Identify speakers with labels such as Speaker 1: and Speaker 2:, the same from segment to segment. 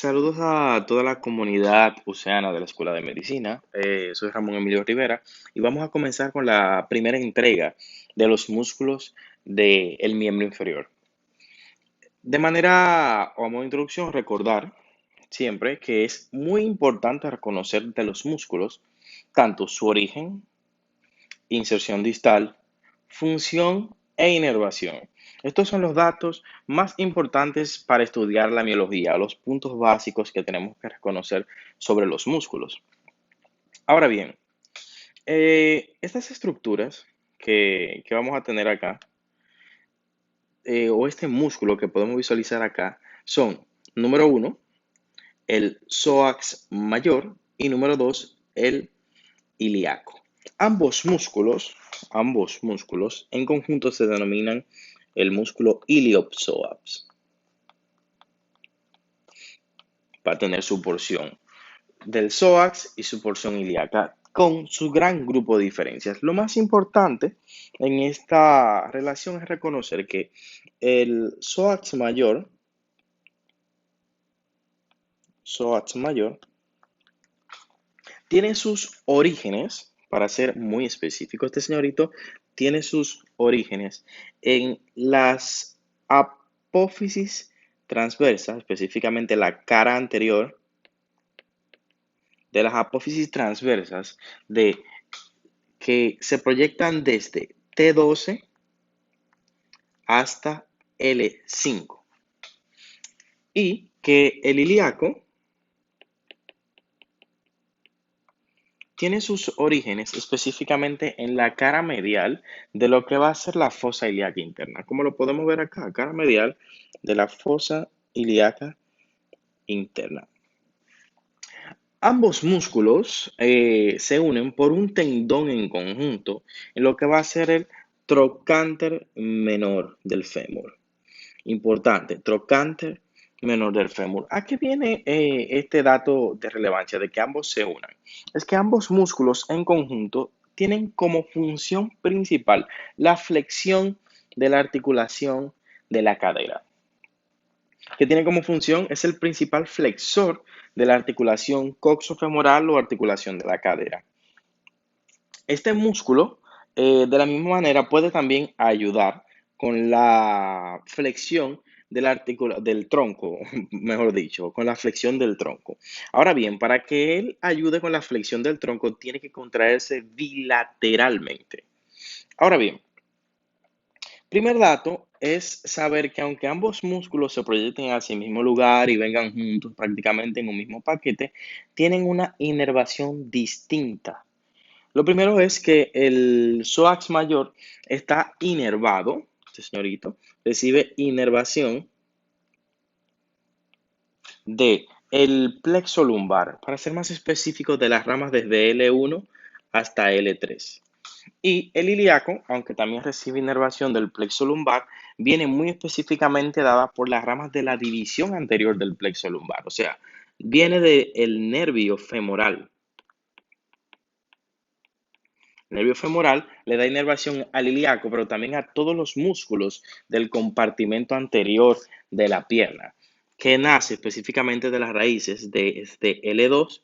Speaker 1: Saludos a toda la comunidad oceana de la Escuela de Medicina. Soy Ramón Emilio Rivera y vamos a comenzar con la primera entrega de los músculos del miembro inferior. De manera o a modo de introducción, recordar siempre que es muy importante reconocer de los músculos tanto su origen, inserción distal, función e inervación. Estos son los datos más importantes para estudiar la miología, los puntos básicos que tenemos que reconocer sobre los músculos. Ahora bien, estas estructuras que vamos a tener acá, o este músculo que podemos visualizar acá, son, número uno, el psoas mayor y número dos, el ilíaco. Ambos músculos en conjunto se denominan el músculo iliopsoas. Va a tener su porción del psoas y su porción ilíaca con su gran grupo de diferencias. Lo más importante en esta relación es reconocer que el psoas mayor tiene sus orígenes, para ser muy específico, este señorito tiene sus orígenes en las apófisis transversas, específicamente la cara anterior de las apófisis transversas de que se proyectan desde T12 hasta L5 y que el ilíaco tiene sus orígenes específicamente en la cara medial de lo que va a ser la fosa ilíaca interna. Como lo podemos ver acá, cara medial de la fosa ilíaca interna. Ambos músculos se unen por un tendón en conjunto en lo que va a ser el trocánter menor del fémur. Importante, trocánter menor del fémur. ¿A qué viene este dato de relevancia de que ambos se unan? Es que ambos músculos en conjunto tienen como función principal la flexión de la articulación de la cadera. Que tiene como función es el principal flexor de la articulación coxofemoral o articulación de la cadera. Este músculo, de la misma manera, puede también ayudar con la flexión del tronco, mejor dicho, con la flexión del tronco. Ahora bien, para que él ayude con la flexión del tronco, tiene que contraerse bilateralmente. Ahora bien, primer dato es saber que aunque ambos músculos se proyecten hacia el mismo lugar y vengan juntos prácticamente en un mismo paquete, tienen una inervación distinta. Lo primero es que el psoas mayor está inervado, este señorito, recibe inervación de el plexo lumbar, para ser más específico, de las ramas desde L1 hasta L3. Y el ilíaco, aunque también recibe inervación del plexo lumbar, viene muy específicamente dada por las ramas de la división anterior del plexo lumbar, o sea, viene del nervio femoral. El nervio femoral le da inervación al ilíaco, pero también a todos los músculos del compartimento anterior de la pierna, que nace específicamente de las raíces desde L2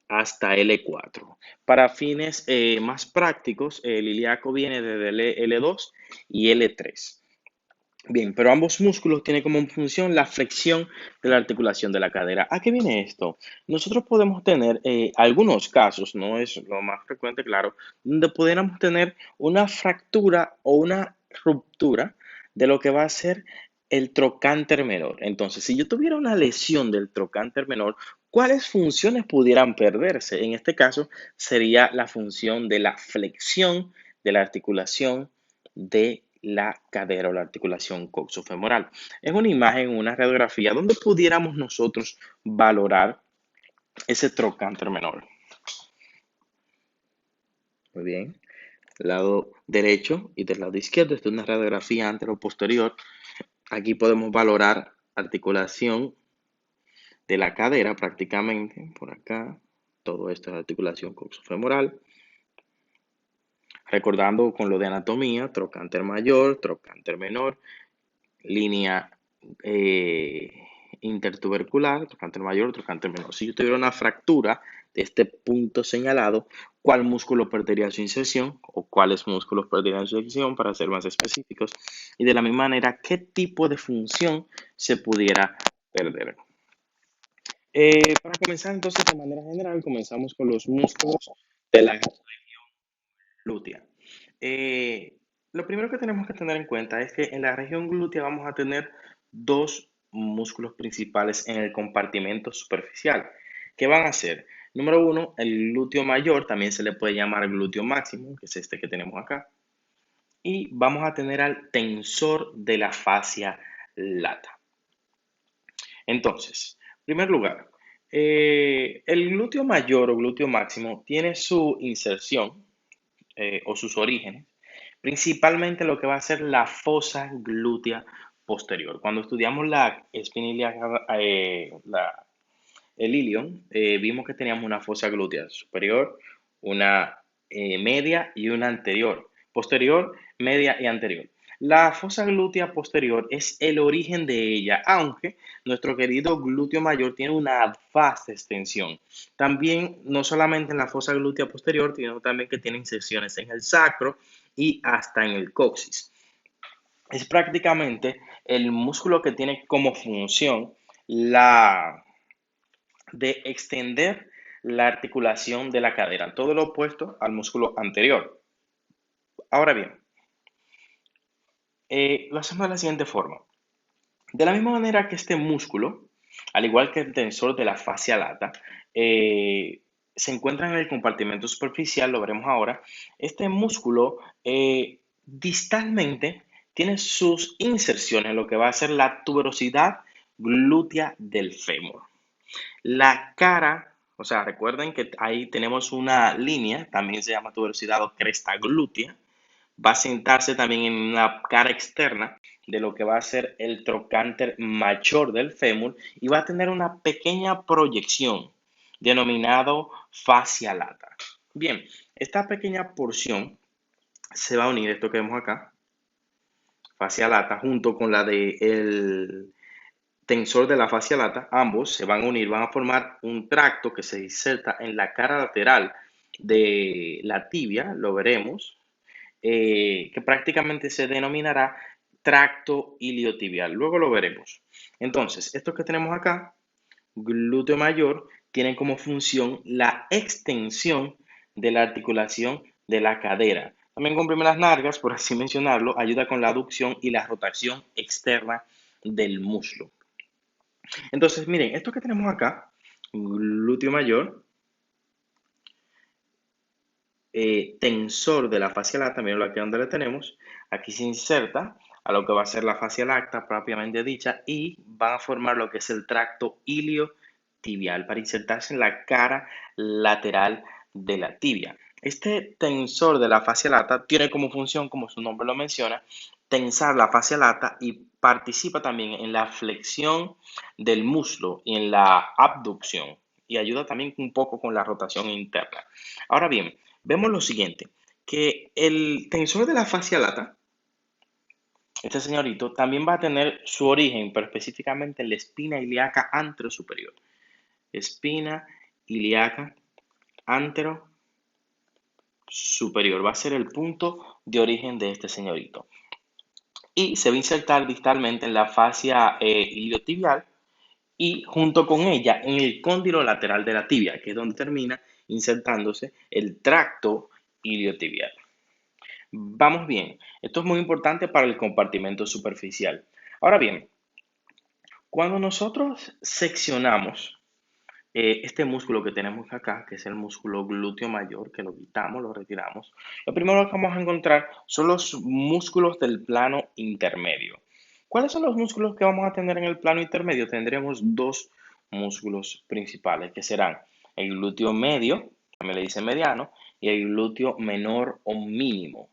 Speaker 1: hasta L4. Para fines más prácticos, el ilíaco viene desde L2 y L3. Bien, pero ambos músculos tienen como función la flexión de la articulación de la cadera. ¿A qué viene esto? Nosotros podemos tener algunos casos, no es lo más frecuente, claro, donde pudiéramos tener una fractura o una ruptura de lo que va a ser el trocánter menor. Entonces, si yo tuviera una lesión del trocánter menor, ¿cuáles funciones pudieran perderse? En este caso, sería la función de la flexión de la articulación de la cadera o la articulación coxofemoral. Es una imagen, una radiografía donde pudiéramos nosotros valorar ese trocánter menor. Muy bien. Lado derecho y del lado izquierdo, esta es una radiografía antero-posterior. Aquí podemos valorar articulación de la cadera prácticamente, por acá. Todo esto es articulación coxofemoral. Recordando con lo de anatomía, trocánter mayor, trocánter menor, línea intertubercular, trocánter mayor, trocánter menor. Si yo tuviera una fractura de este punto señalado, ¿cuál músculo perdería su inserción o cuáles músculos perderían su inserción para ser más específicos? Y de la misma manera, ¿qué tipo de función se pudiera perder? Para comenzar entonces de manera general, comenzamos con los músculos de la glútea. Eh, lo primero que tenemos que tener en cuenta es que en la región glútea vamos a tener dos músculos principales en el compartimento superficial. ¿Qué van a ser? Número uno, el glúteo mayor, también se le puede llamar glúteo máximo, que es este que tenemos acá. Y vamos a tener al tensor de la fascia lata. Entonces, en primer lugar, el glúteo mayor o glúteo máximo tiene su inserción o sus orígenes, principalmente lo que va a ser la fosa glútea posterior. Cuando estudiamos la espina ilíaca, el ilion, vimos que teníamos una fosa glútea superior, una media y una anterior. Posterior, media y anterior. La fosa glútea posterior es el origen de ella, aunque nuestro querido glúteo mayor tiene una vasta extensión. También, no solamente en la fosa glútea posterior, sino también que tiene inserciones en el sacro y hasta en el coxis. Es prácticamente el músculo que tiene como función la de extender la articulación de la cadera, todo lo opuesto al músculo anterior. Ahora bien, lo hacemos de la siguiente forma. De la misma manera que este músculo, al igual que el tensor de la fascia lata, se encuentra en el compartimento superficial, lo veremos ahora, este músculo distalmente tiene sus inserciones en lo que va a ser la tuberosidad glútea del fémur. La cara, o sea, recuerden que ahí tenemos una línea, también se llama tuberosidad o cresta glútea, va a sentarse también en una cara externa de lo que va a ser el trocánter mayor del fémur y va a tener una pequeña proyección denominado fascia lata. Bien, esta pequeña porción se va a unir, esto que vemos acá, fascia lata, junto con la del tensor de la fascia lata, ambos se van a unir, van a formar un tracto que se inserta en la cara lateral de la tibia, lo veremos, que prácticamente se denominará tracto iliotibial. Luego lo veremos. Entonces, esto que tenemos acá, glúteo mayor, tiene como función la extensión de la articulación de la cadera. También comprime las nalgas, por así mencionarlo, ayuda con la aducción y la rotación externa del muslo. Entonces, miren, esto que tenemos acá, glúteo mayor, tensor de la fascia lata, miren aquí donde le tenemos, aquí se inserta a lo que va a ser la fascia lata propiamente dicha y va a formar lo que es el tracto iliotibial para insertarse en la cara lateral de la tibia. Este tensor de la fascia lata tiene como función, como su nombre lo menciona, tensar la fascia lata y participa también en la flexión del muslo y en la abducción y ayuda también un poco con la rotación interna. Ahora bien, vemos lo siguiente, que el tensor de la fascia lata, este señorito, también va a tener su origen, pero específicamente en la espina ilíaca anterosuperior. Espina ilíaca anterosuperior va a ser el punto de origen de este señorito. Y se va a insertar distalmente en la fascia iliotibial y junto con ella en el cóndilo lateral de la tibia, que es donde termina insertándose el tracto iliotibial. Vamos bien, esto es muy importante para el compartimento superficial. Ahora bien, cuando nosotros seccionamos este músculo que tenemos acá, que es el músculo glúteo mayor, que lo quitamos, lo retiramos, lo primero que vamos a encontrar son los músculos del plano intermedio. ¿Cuáles son los músculos que vamos a tener en el plano intermedio? Tendremos dos músculos principales, que serán el glúteo medio, también le dicen mediano, y el glúteo menor o mínimo.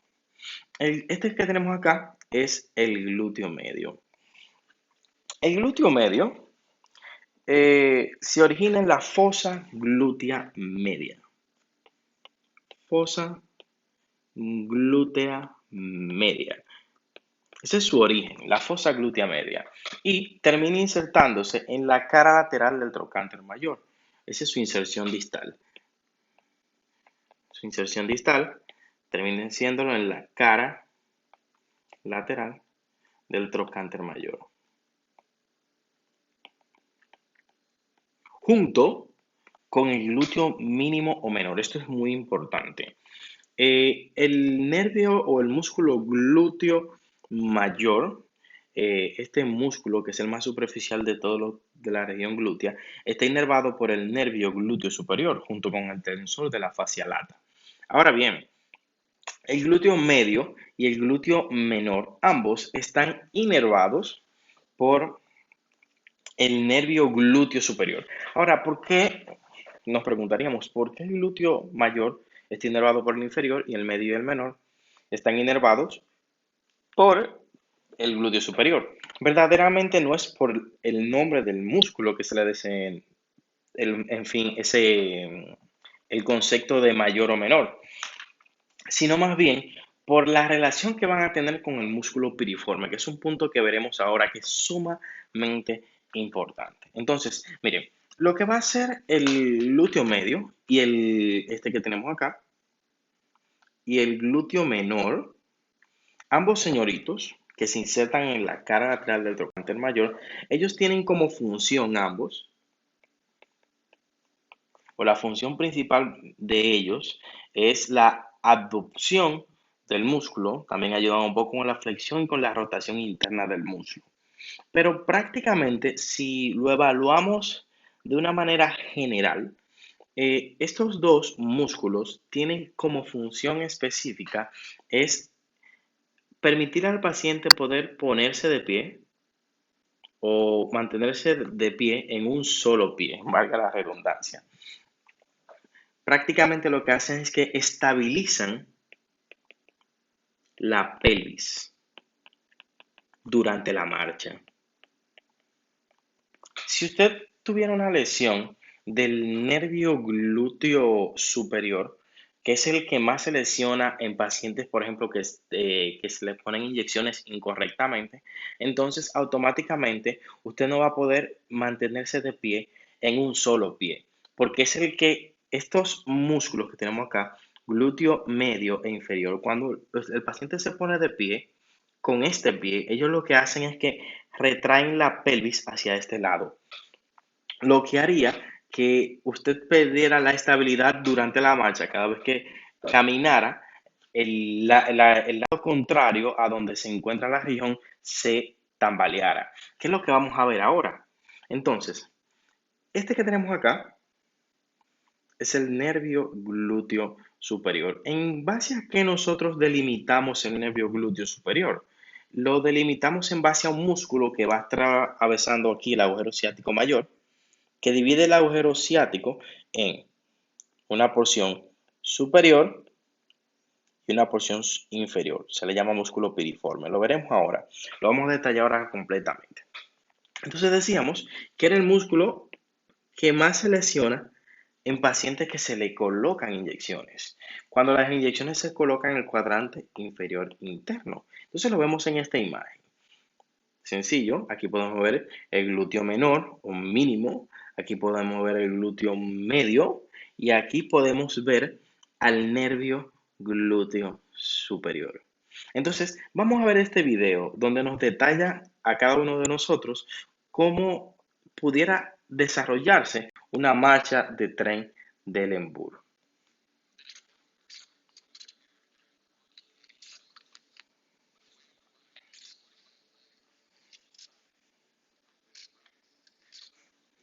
Speaker 1: Este que tenemos acá es el glúteo medio. El glúteo medio se origina en la fosa glútea media. Fosa glútea media. Ese es su origen, la fosa glútea media. Y termina insertándose en la cara lateral del trocánter mayor. Esa es su inserción distal. Su inserción distal termina siéndolo en la cara lateral del trocánter mayor. Junto con el glúteo mínimo o menor. Esto es muy importante. El nervio o el músculo glúteo mayor, este músculo que es el más superficial de todo lo de la región glútea, está inervado por el nervio glúteo superior junto con el tensor de la fascia lata. Ahora bien, el glúteo medio y el glúteo menor, ambos están inervados por el nervio glúteo superior. Ahora, ¿por qué? Nos preguntaríamos, ¿por qué el glúteo mayor está inervado por el inferior y el medio y el menor están inervados por el glúteo superior? Verdaderamente no es por el nombre del músculo que se le dice, en fin, el concepto de mayor o menor, sino más bien por la relación que van a tener con el músculo piriforme, que es un punto que veremos ahora que es sumamente importante. Entonces, miren, lo que va a hacer el glúteo medio y este que tenemos acá, y el glúteo menor, ambos señoritos que se insertan en la cara lateral del trocánter mayor, ellos tienen como función ambos, o la función principal de ellos es la abducción del músculo, también ayudan un poco con la flexión y con la rotación interna del músculo. Pero prácticamente, si lo evaluamos de una manera general, estos dos músculos tienen como función específica es permitir al paciente poder ponerse de pie o mantenerse de pie en un solo pie, valga la redundancia. Prácticamente lo que hacen es que estabilizan la pelvis durante la marcha. Si usted tuviera una lesión del nervio glúteo superior, que es el que más se lesiona en pacientes, por ejemplo, que se les ponen inyecciones incorrectamente, entonces automáticamente usted no va a poder mantenerse de pie en un solo pie, porque es el que estos músculos que tenemos acá, glúteo medio e inferior, cuando el paciente se pone de pie, con este pie, ellos lo que hacen es que retraen la pelvis hacia este lado, lo que haría que usted perdiera la estabilidad durante la marcha cada vez que caminara, el lado contrario a donde se encuentra la región se tambaleara. ¿Qué es lo que vamos a ver ahora? Entonces, este que tenemos acá es el nervio glúteo superior. ¿En base a qué nosotros delimitamos el nervio glúteo superior? Lo delimitamos en base a un músculo que va atravesando aquí el agujero ciático mayor, que divide el agujero ciático en una porción superior y una porción inferior. Se le llama músculo piriforme. Lo veremos ahora. Lo vamos a detallar ahora completamente. Entonces decíamos que era el músculo que más se lesiona en pacientes que se le colocan inyecciones. Cuando las inyecciones se colocan en el cuadrante inferior interno. Entonces lo vemos en esta imagen. Sencillo, aquí podemos ver el glúteo menor o mínimo, aquí podemos ver el glúteo medio y aquí podemos ver al nervio glúteo superior. Entonces, vamos a ver este video donde nos detalla a cada uno de nosotros cómo pudiera desarrollarse una marcha de tren del emburo.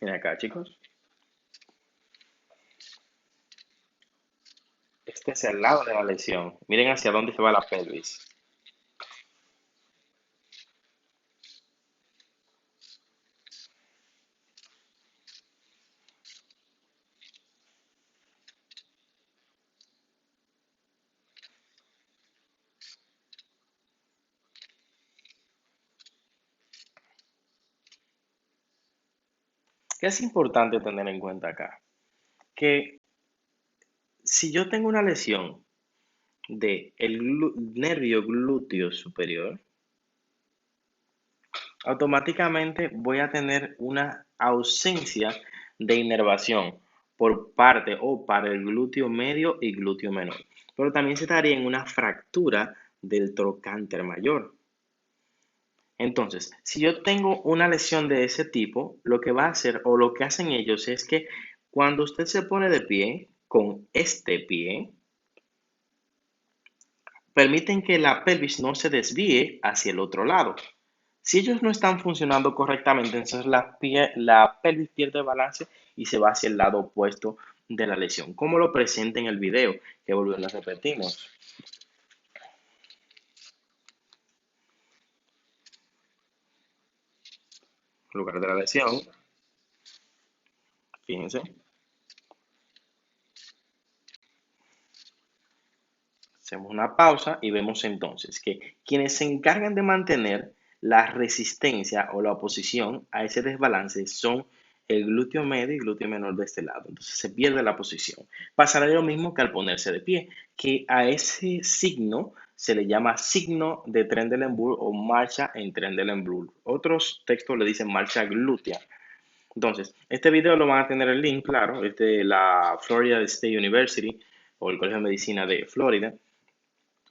Speaker 1: Miren acá, chicos. Este es el lado de la lesión. Miren hacia dónde se va la pelvis. ¿Qué es importante tener en cuenta acá? Que si yo tengo una lesión del nervio glúteo superior, automáticamente voy a tener una ausencia de inervación por parte o para el glúteo medio y glúteo menor. Pero también se daría en una fractura del trocánter mayor. Entonces, si yo tengo una lesión de ese tipo, lo que va a hacer o lo que hacen ellos es que cuando usted se pone de pie con este pie, permiten que la pelvis no se desvíe hacia el otro lado. Si ellos no están funcionando correctamente, entonces la pelvis pierde balance y se va hacia el lado opuesto de la lesión, como lo presenta en el video, que volvemos a repetimos. En lugar de la lesión, fíjense, hacemos una pausa y vemos entonces que quienes se encargan de mantener la resistencia o la oposición a ese desbalance son el glúteo medio y glúteo menor de este lado. Entonces se pierde la posición. Pasará lo mismo que al ponerse de pie, que a ese signo se le llama signo de Trendelenburg o marcha en Trendelenburg. Otros textos le dicen marcha glútea. Entonces, este video lo van a tener el link, claro, es de la Florida State University o el Colegio de Medicina de Florida,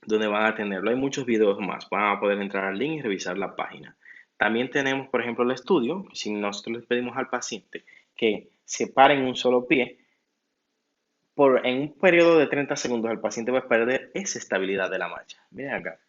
Speaker 1: donde van a tenerlo. Hay muchos videos más. Van a poder entrar al link y revisar la página. También tenemos, por ejemplo, el estudio. Si nosotros les pedimos al paciente que se pare en un solo pie, en un periodo de 30 segundos el paciente va a perder esa estabilidad de la marcha. Miren acá.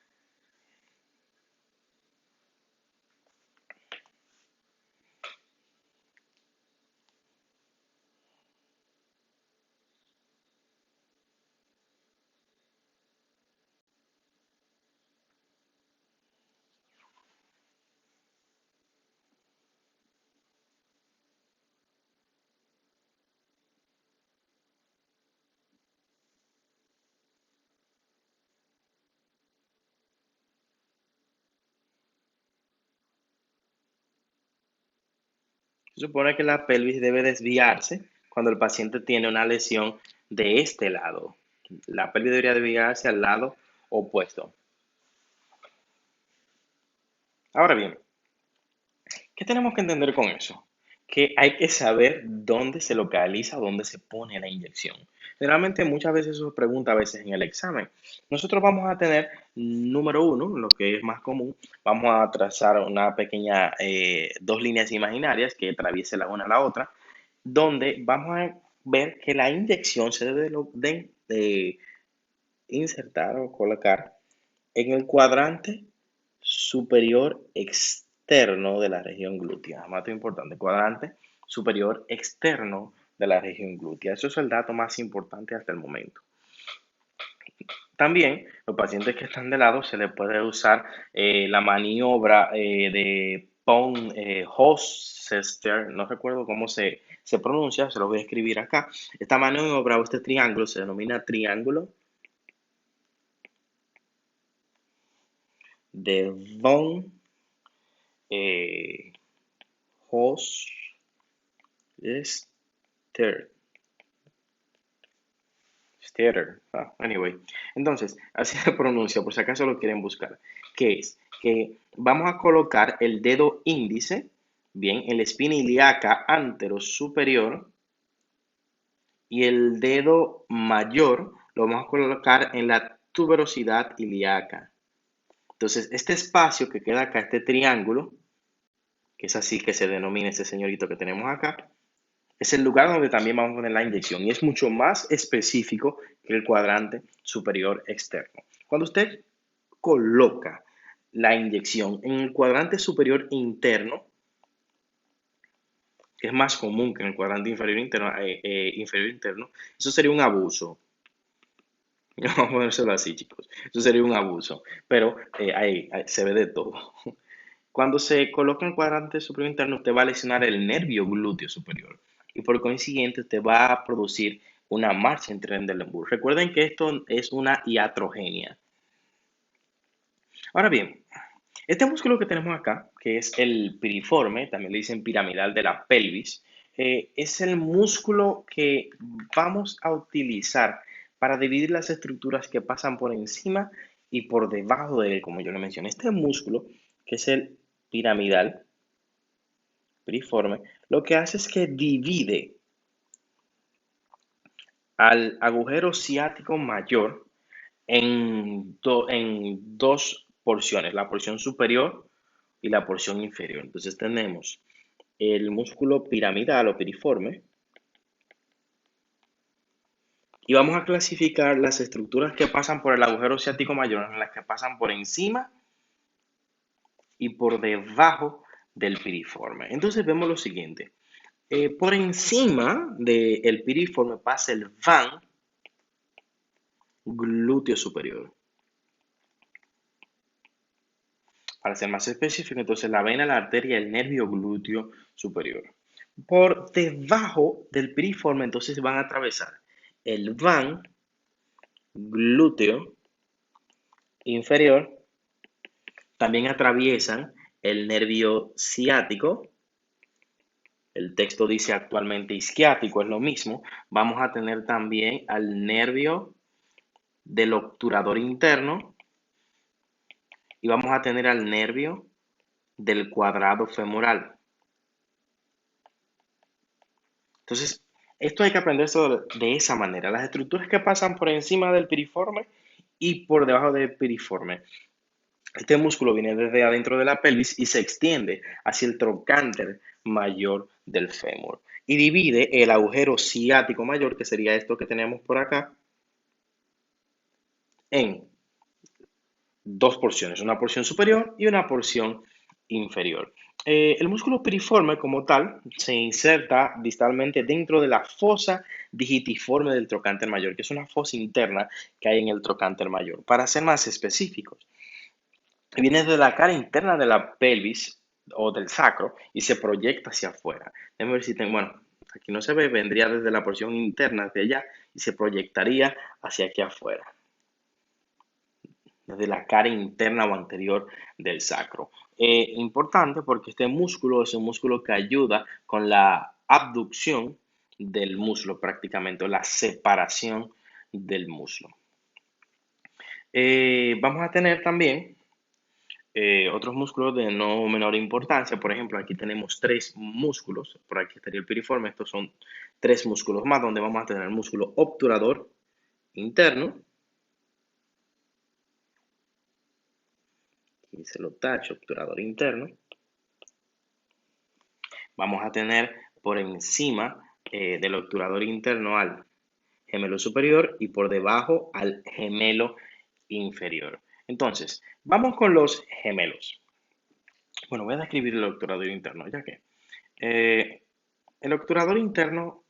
Speaker 1: Se supone que la pelvis debe desviarse cuando el paciente tiene una lesión de este lado. La pelvis debería desviarse al lado opuesto. Ahora bien, ¿qué tenemos que entender con eso? Que hay que saber dónde se localiza, dónde se pone la inyección. Generalmente muchas veces eso se pregunta a veces en el examen. Nosotros vamos a tener, número uno, lo que es más común, vamos a trazar una pequeña, dos líneas imaginarias que atraviesen la una a la otra, donde vamos a ver que la inyección se debe de insertar o colocar en el cuadrante superior externo de la región glútea. Más importante, cuadrante superior externo de la región glútea. Eso es el dato más importante hasta el momento. También, los pacientes que están de lado se les puede usar la maniobra de Pont-Hostester, no recuerdo cómo se pronuncia, se lo voy a escribir acá. Esta maniobra o este triángulo se denomina triángulo de Von Hostester. Anyway. Entonces, así se pronuncia, por si acaso lo quieren buscar. Que es que vamos a colocar el dedo índice, bien, en la espina ilíaca antero superior y el dedo mayor lo vamos a colocar en la tuberosidad ilíaca. Entonces, este espacio que queda acá, este triángulo, que es así que se denomina ese señorito que tenemos acá, es el lugar donde también vamos a poner la inyección y es mucho más específico que el cuadrante superior externo. Cuando usted coloca la inyección en el cuadrante superior interno, que es más común que en el cuadrante inferior interno, eso sería un abuso. Vamos a ponérselo así, chicos. Eso sería un abuso, pero ahí se ve de todo. Cuando se coloca en el cuadrante superior interno, usted va a lesionar el nervio glúteo superior y por consiguiente usted va a producir una marcha en Trendelenburg. Recuerden que esto es una iatrogenia. Ahora bien, este músculo que tenemos acá, que es el piriforme, también le dicen piramidal de la pelvis, es el músculo que vamos a utilizar para dividir las estructuras que pasan por encima y por debajo de él, como yo le mencioné. Este músculo, que es el piramidal, piriforme, lo que hace es que divide al agujero ciático mayor en dos porciones, la porción superior y la porción inferior. Entonces tenemos el músculo piramidal o piriforme y vamos a clasificar las estructuras que pasan por el agujero ciático mayor en las que pasan por encima y por debajo del piriforme. Entonces vemos lo siguiente. Por encima del piriforme pasa el van glúteo superior. Para ser más específico, entonces la vena, la arteria, el nervio glúteo superior. Por debajo del piriforme, entonces van a atravesar el van glúteo inferior, también atraviesan el nervio ciático, el texto dice actualmente isquiático, es lo mismo. Vamos a tener también al nervio del obturador interno y vamos a tener al nervio del cuadrado femoral. Entonces, esto hay que aprenderlo de esa manera. Las estructuras que pasan por encima del piriforme y por debajo del piriforme. Este músculo viene desde adentro de la pelvis y se extiende hacia el trocánter mayor del fémur. Y divide el agujero ciático mayor, que sería esto que tenemos por acá, en dos porciones, una porción superior y una porción inferior. El músculo piriforme como tal se inserta distalmente dentro de la fosa digitiforme del trocánter mayor, que es una fosa interna que hay en el trocánter mayor. Para ser más específicos, viene de la cara interna de la pelvis o del sacro y se proyecta hacia afuera. Déjenme ver si tengo, bueno, aquí no se ve, vendría desde la porción interna de allá y se proyectaría hacia aquí afuera, desde la cara interna o anterior del sacro. Importante porque este músculo es un músculo que ayuda con la abducción del muslo prácticamente, o la separación del muslo. Vamos a tener también otros músculos de no menor importancia. Por ejemplo, aquí tenemos tres músculos, por aquí estaría el piriforme, estos son tres músculos más, donde vamos a tener el músculo obturador interno, y se lo tacho, obturador interno. Vamos a tener por encima del obturador interno al gemelo superior y por debajo al gemelo inferior. Entonces, vamos con los gemelos. Bueno, voy a describir el obturador interno, ya que el obturador interno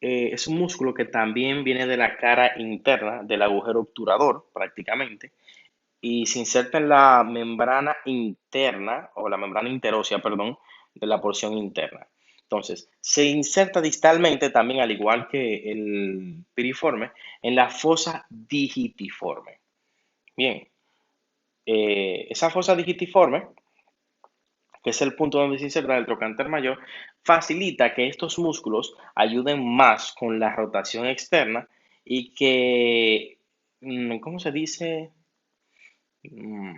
Speaker 1: es un músculo que también viene de la cara interna del agujero obturador, prácticamente, y se inserta en la membrana interna, o la membrana interósea, perdón, de la porción interna. Entonces, se inserta distalmente también, al igual que el piriforme, en la fosa digitiforme. Bien, esa fosa digitiforme, que es el punto donde se inserta el trocánter mayor, facilita que estos músculos ayuden más con la rotación externa y que, ¿cómo se dice? Mm,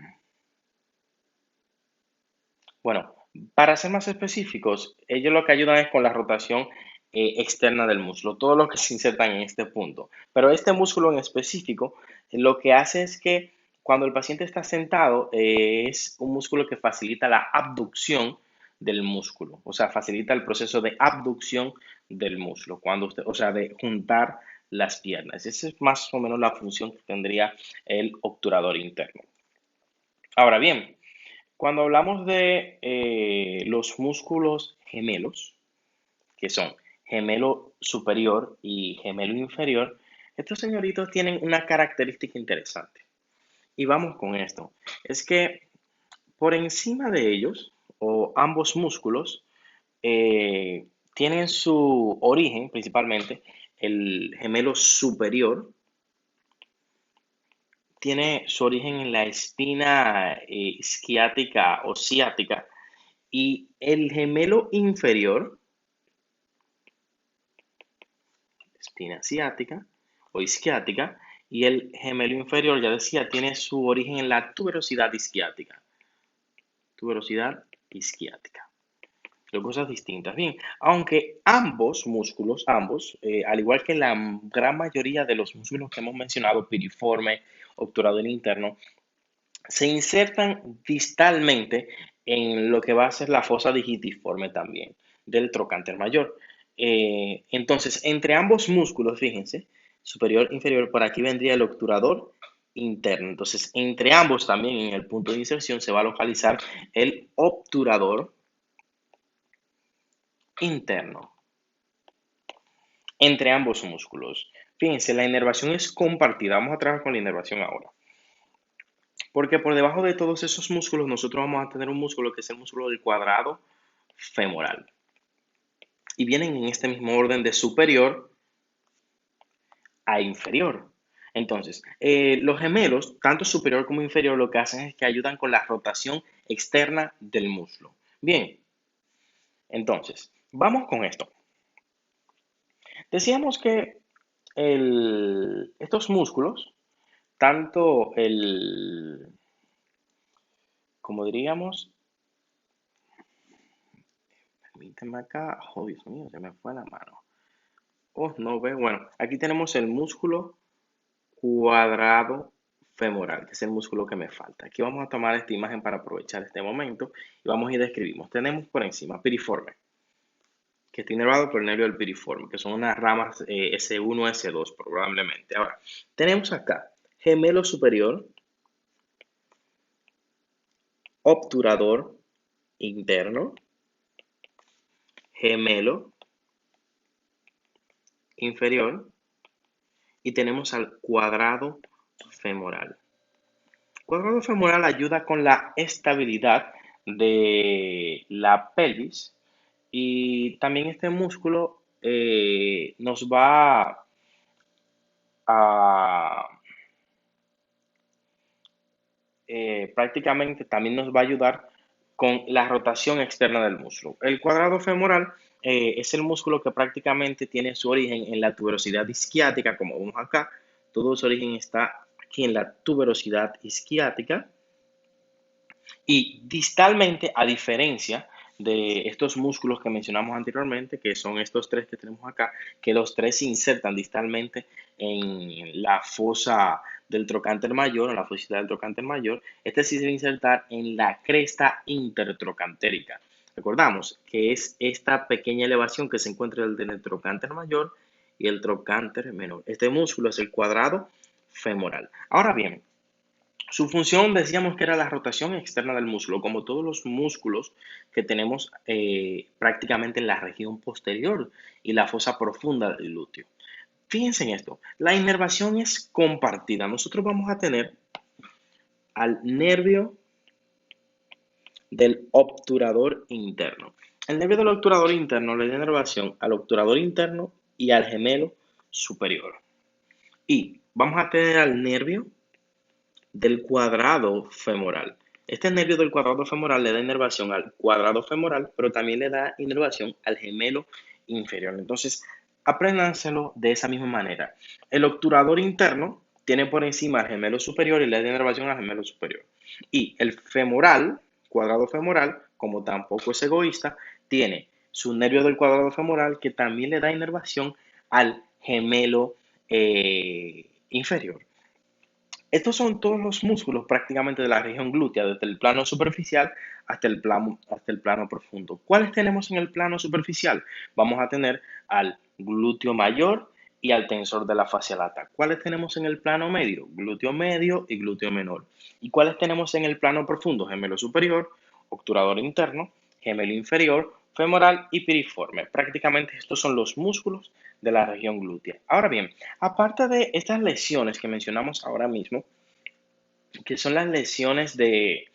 Speaker 1: Bueno, para ser más específicos, ellos lo que ayudan es con la rotación externa del músculo, todo lo que se insertan en este punto. Pero este músculo en específico, lo que hace es que cuando el paciente está sentado, es un músculo que facilita la abducción del músculo, o sea, facilita el proceso de abducción del músculo, cuando usted, o sea, de juntar las piernas. Esa es más o menos la función que tendría el obturador interno. Ahora bien, cuando hablamos de los músculos gemelos, que son gemelo superior y gemelo inferior, estos señoritos tienen una característica interesante. Y vamos con esto. Es que por encima de ellos, o ambos músculos, tienen su origen principalmente, el gemelo superior tiene su origen en la espina isquiática o ciática. Y el gemelo inferior, espina ciática o isquiática, y el gemelo inferior, ya decía, tiene su origen en la tuberosidad isquiática. Tuberosidad isquiática. Dos cosas distintas. Bien, aunque ambos músculos, al igual que la gran mayoría de los músculos que hemos mencionado, piriforme, obturador interno, se insertan distalmente en lo que va a ser la fosa digitiforme también del trocánter mayor. Entonces, entre ambos músculos, fíjense, superior e inferior, por aquí vendría el obturador interno. Entonces, entre ambos también en el punto de inserción se va a localizar el obturador interno entre ambos músculos. Fíjense, la inervación es compartida. Vamos a trabajar con la inervación ahora. Porque por debajo de todos esos músculos nosotros vamos a tener un músculo que es el músculo del cuadrado femoral. Y vienen en este mismo orden de superior a inferior. Entonces, los gemelos, tanto superior como inferior, lo que hacen es que ayudan con la rotación externa del muslo. Bien, entonces, vamos con esto. Decíamos que estos músculos, tanto como diríamos, permíteme acá, oh Dios mío, se me fue la mano. Oh, no veo, bueno, aquí tenemos el músculo cuadrado femoral, que es el músculo que me falta. Aquí vamos a tomar esta imagen para aprovechar este momento y vamos a ir describimos. Tenemos por encima piriforme, que está inervado por el nervio del piriforme, que son unas ramas S1, S2 probablemente. Ahora, tenemos acá gemelo superior, obturador interno, gemelo inferior y tenemos al cuadrado femoral. El cuadrado femoral ayuda con la estabilidad de la pelvis y también este músculo nos va a prácticamente también nos va a ayudar con la rotación externa del músculo. El cuadrado femoral es el músculo que prácticamente tiene su origen en la tuberosidad isquiática, como vemos acá. Todo su origen está aquí en la tuberosidad isquiática. Y distalmente, a diferencia de estos músculos que mencionamos anteriormente, que son estos tres que tenemos acá, que los tres se insertan distalmente en la fosa del trocánter mayor, en la fosita del trocánter mayor, este sí se va a insertar en la cresta intertrocantérica. Recordamos que es esta pequeña elevación que se encuentra entre el trocánter mayor y el trocánter menor. Este músculo es el cuadrado femoral. Ahora bien, su función decíamos que era la rotación externa del músculo, como todos los músculos que tenemos prácticamente en la región posterior y la fosa profunda del glúteo. Fíjense en esto, la inervación es compartida. Nosotros vamos a tener al nervio del obturador interno. El nervio del obturador interno le da inervación al obturador interno y al gemelo superior. Y vamos a tener al nervio del cuadrado femoral. Este nervio del cuadrado femoral le da inervación al cuadrado femoral, pero también le da inervación al gemelo inferior. Entonces, apréndanselo de esa misma manera. El obturador interno tiene por encima al gemelo superior y le da inervación al gemelo superior. Y el femoral, cuadrado femoral, como tampoco es egoísta, tiene su nervio del cuadrado femoral que también le da inervación al gemelo inferior. Estos son todos los músculos prácticamente de la región glútea, desde el plano superficial hasta el plano profundo. ¿Cuáles tenemos en el plano superficial? Vamos a tener al glúteo mayor y al tensor de la fascia lata. ¿Cuáles tenemos en el plano medio? Glúteo medio y glúteo menor. ¿Y cuáles tenemos en el plano profundo? Gemelo superior, obturador interno, gemelo inferior, femoral y piriforme. Prácticamente estos son los músculos de la región glútea. Ahora bien, aparte de estas lesiones que mencionamos ahora mismo, que son las lesiones eh,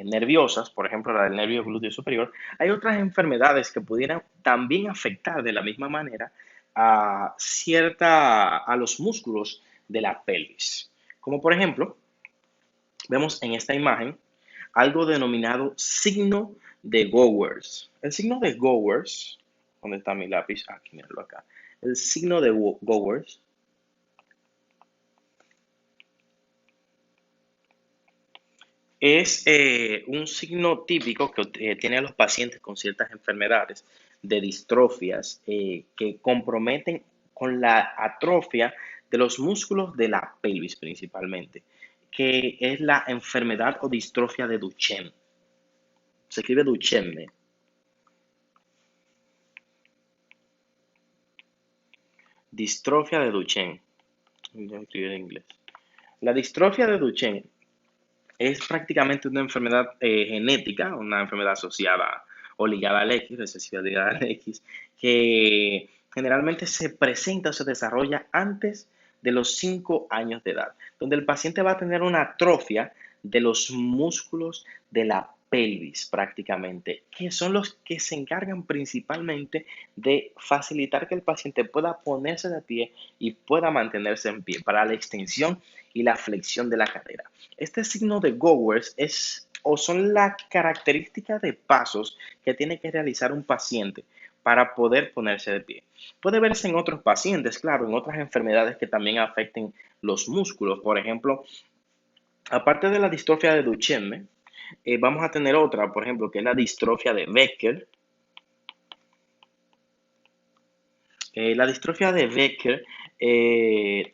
Speaker 1: nerviosas, por ejemplo la del nervio glúteo superior, hay otras enfermedades que pudieran también afectar de la misma manera a los músculos de la pelvis. Como por ejemplo, vemos en esta imagen algo denominado signo de Gowers. El signo de Gowers, ¿dónde está mi lápiz? Aquí, míralo acá. El signo de Gowers Es un signo típico que tienen los pacientes con ciertas enfermedades de distrofias que comprometen con la atrofia de los músculos de la pelvis principalmente, que es la enfermedad o distrofia de Duchenne. Se escribe Duchenne. Distrofia de Duchenne. Voy a escribir en inglés. La distrofia de Duchenne es prácticamente una enfermedad genética, una enfermedad asociada o ligada al X, recesiva ligada al X, que generalmente se presenta o se desarrolla antes de los 5 años de edad, donde el paciente va a tener una atrofia de los músculos de la pelvis prácticamente, que son los que se encargan principalmente de facilitar que el paciente pueda ponerse de pie y pueda mantenerse en pie para la extensión y la flexión de la cadera. Este signo de Gowers es o son las características de pasos que tiene que realizar un paciente para poder ponerse de pie. Puede verse en otros pacientes, claro, en otras enfermedades que también afecten los músculos. Por ejemplo, aparte de la distrofia de Duchenne, vamos a tener otra, por ejemplo, que es la distrofia de Becker. La distrofia de Becker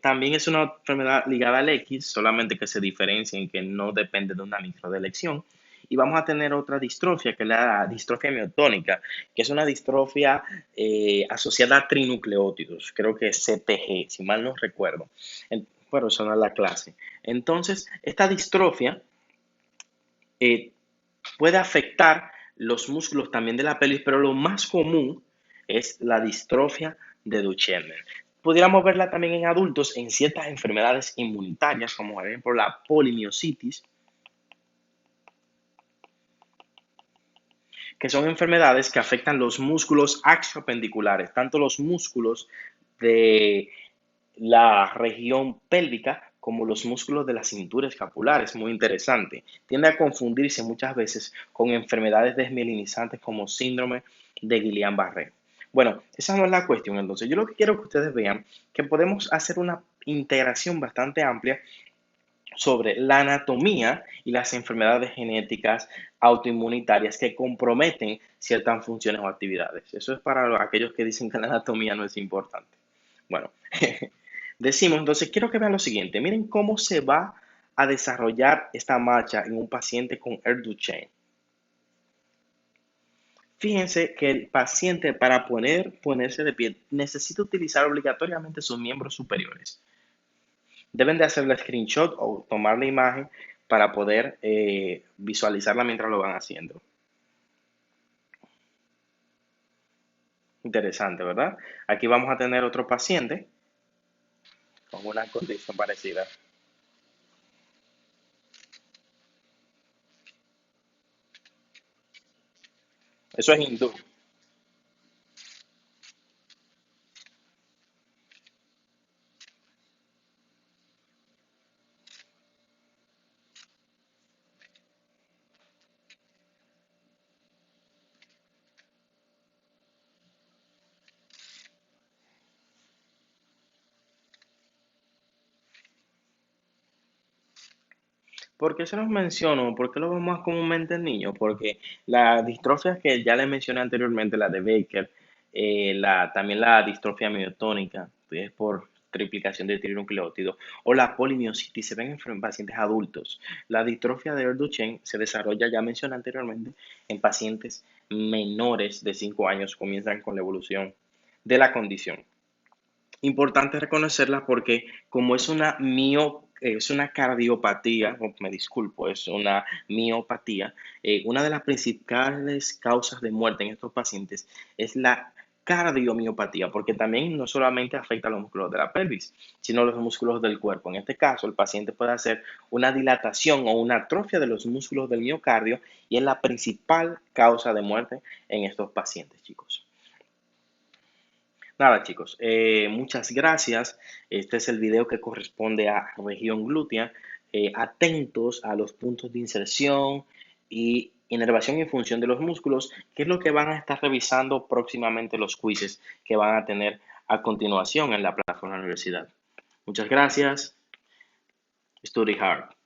Speaker 1: también es una enfermedad ligada al X, solamente que se diferencia en que no depende de una microdelección. Y vamos a tener otra distrofia, que es la distrofia miotónica, que es una distrofia asociada a trinucleótidos, creo que es CTG, si mal no recuerdo. Bueno, eso no es la clase. Entonces, esta distrofia eh, puede afectar los músculos también de la pelvis, pero lo más común es la distrofia de Duchenne. Pudiéramos verla también en adultos en ciertas enfermedades inmunitarias, como por ejemplo la polimiositis, que son enfermedades que afectan los músculos axopendiculares, tanto los músculos de la región pélvica como los músculos de la cintura escapular. Es muy interesante. Tiende a confundirse muchas veces con enfermedades desmielinizantes como síndrome de Guillain-Barré. Bueno, esa no es la cuestión. Entonces, yo lo que quiero que ustedes vean que podemos hacer una integración bastante amplia sobre la anatomía y las enfermedades genéticas autoinmunitarias que comprometen ciertas funciones o actividades. Eso es para aquellos que dicen que la anatomía no es importante. Bueno, decimos, entonces quiero que vean lo siguiente. Miren cómo se va a desarrollar esta marcha en un paciente con Duchenne. Fíjense que el paciente para ponerse de pie necesita utilizar obligatoriamente sus miembros superiores. Deben de hacer la screenshot o tomar la imagen para poder visualizarla mientras lo van haciendo. Interesante, ¿verdad? Aquí vamos a tener otro paciente con una condición parecida. Eso es hindú. ¿Por qué se los menciono? ¿Por qué lo vemos más comúnmente en niños? Porque las distrofias que ya les mencioné anteriormente, la de Baker, también la distrofia miotónica, que es por triplicación de trinucleótidos, o la polimiositis, se ven en pacientes adultos. La distrofia de Duchenne se desarrolla, ya mencioné anteriormente, en pacientes menores de 5 años, comienzan con la evolución de la condición. Importante reconocerla porque como es una cardiopatía, me disculpo, es una miopatía, una de las principales causas de muerte en estos pacientes es la cardiomiopatía, porque también no solamente afecta a los músculos de la pelvis, sino a los músculos del cuerpo. En este caso, el paciente puede hacer una dilatación o una atrofia de los músculos del miocardio y es la principal causa de muerte en estos pacientes, chicos. Nada, chicos, muchas gracias. Este es el video que corresponde a región glútea. Atentos a los puntos de inserción y inervación y función de los músculos, que es lo que van a estar revisando próximamente los quizzes que van a tener a continuación en la plataforma de la universidad. Muchas gracias. Study hard.